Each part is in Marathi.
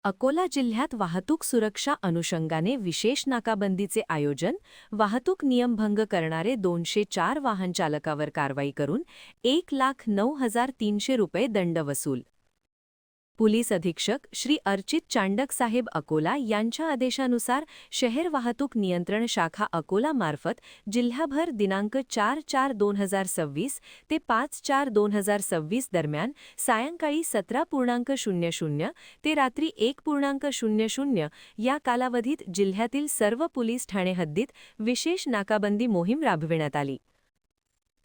अकोला जिल्ह्यात वाहतूक सुरक्षा अनुषंगाने विशेष नाकाबंदीचे आयोजन, वाहतूक नियमभंग करणारे 204 वाहन चालकावर कारवाई करून 1,09,300 रुपये दंड वसूल. पोलीस अधीक्षक श्री अर्चित चांडक साहेब अकोला यांच्या आदेशानुसार शहर वाहतूक नियंत्रण शाखा अकोला मार्फत जिल्हाभर दिनांक 4/4/2026 ते 5/4/2026 दरम्यान सायंकाळी 17:00 ते रात्री 1:00 या कालावधीत जिल्ह्यातील सर्व पोलीस ठाणे हद्दीत विशेष नाकाबंदी मोहीम राबविण्यात आली.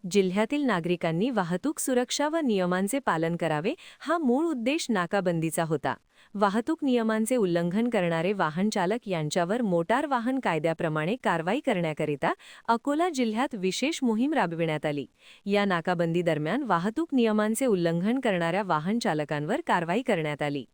जिल्ह्यातील नागरिकांनी वाहतूक सुरक्षा व नियमांचे पालन करावे हा मूळ उद्देश नाकाबंदीचा होता. वाहतूक नियमांचे उल्लंघन करणारे वाहन चालक यांच्यावर मोटार वाहन कायद्याप्रमाणे कारवाई करण्याकरिता अकोला जिल्ह्यात विशेष मोहीम राबविण्यात आली. या नाकाबंदी दरम्यान वाहतूक नियमांचे उल्लंघन करणाऱ्या वाहन चालकांवर कारवाई करण्यात आली.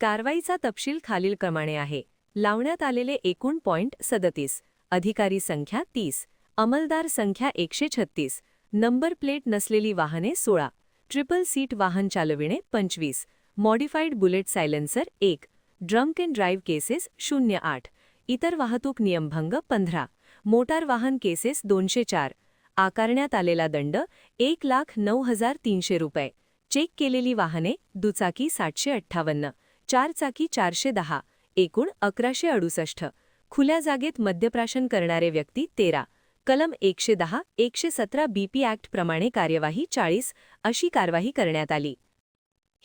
कारवाईचा तपशील खालीलप्रमाणे आहे. लावण्यात आलेले एकूण पॉइंट 37, अधिकारी संख्या 30, अंमलदार संख्या 136, नंबर प्लेट नसलेली वाहने 16, ट्रिपल सीट वाहन चालविणे 25, modified bullet silencer 1, drunk and drive cases 08, इतर वाहतूक नियमभंग 15, मोटार वाहन केसेस 204. आकारण्यात आलेला दंड 1,09,300 रुपये. चेक केलेली वाहने दुचाकी 758, चारचाकी 410, एकूण 1168. खुल्या जागेत मद्यप्राशन करणारे व्यक्ती 13. कलम 110-117 बीपी ॲक्ट प्रमाणे कार्यवाही 40 अशी कारवाई करण्यात आली.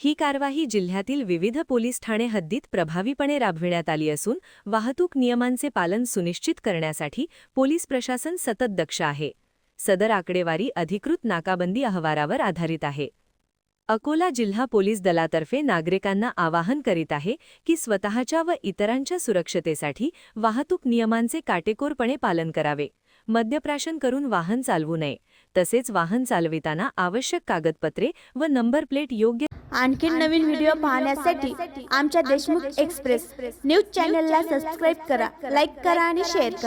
ही कारवाई जिल्ह्यातील विविध पोलीस ठाणे हद्दीत प्रभावीपणे राबविण्यात आली असून वाहतूक नियमांचे पालन सुनिश्चित करण्यासाठी पोलीस प्रशासन सतत दक्ष आहे. सदर आकडेवारी अधिकृत नाकाबंदी अहवालावर आधारित आहे. अकोला जिल्हा पोलीस दलातर्फे नागरिकांना आवाहन करीत आहे की स्वतःच्या व इतरांच्या सुरक्षतेसाठी वाहतूक नियमांचे काटेकोरपणे पालन करावे. मद्यप्राशन करून वाहन चालवू नये. तसेच वाहन चालविताना आवश्यक कागदपत्रे व नंबर प्लेट योग्य. आणखीन नवीन व्हिडिओ पाहण्यासाठी आमच्या देशमुख एक्सप्रेस न्यूज चॅनलला सबस्क्राईब करा, लाईक करा आणि शेअर करा.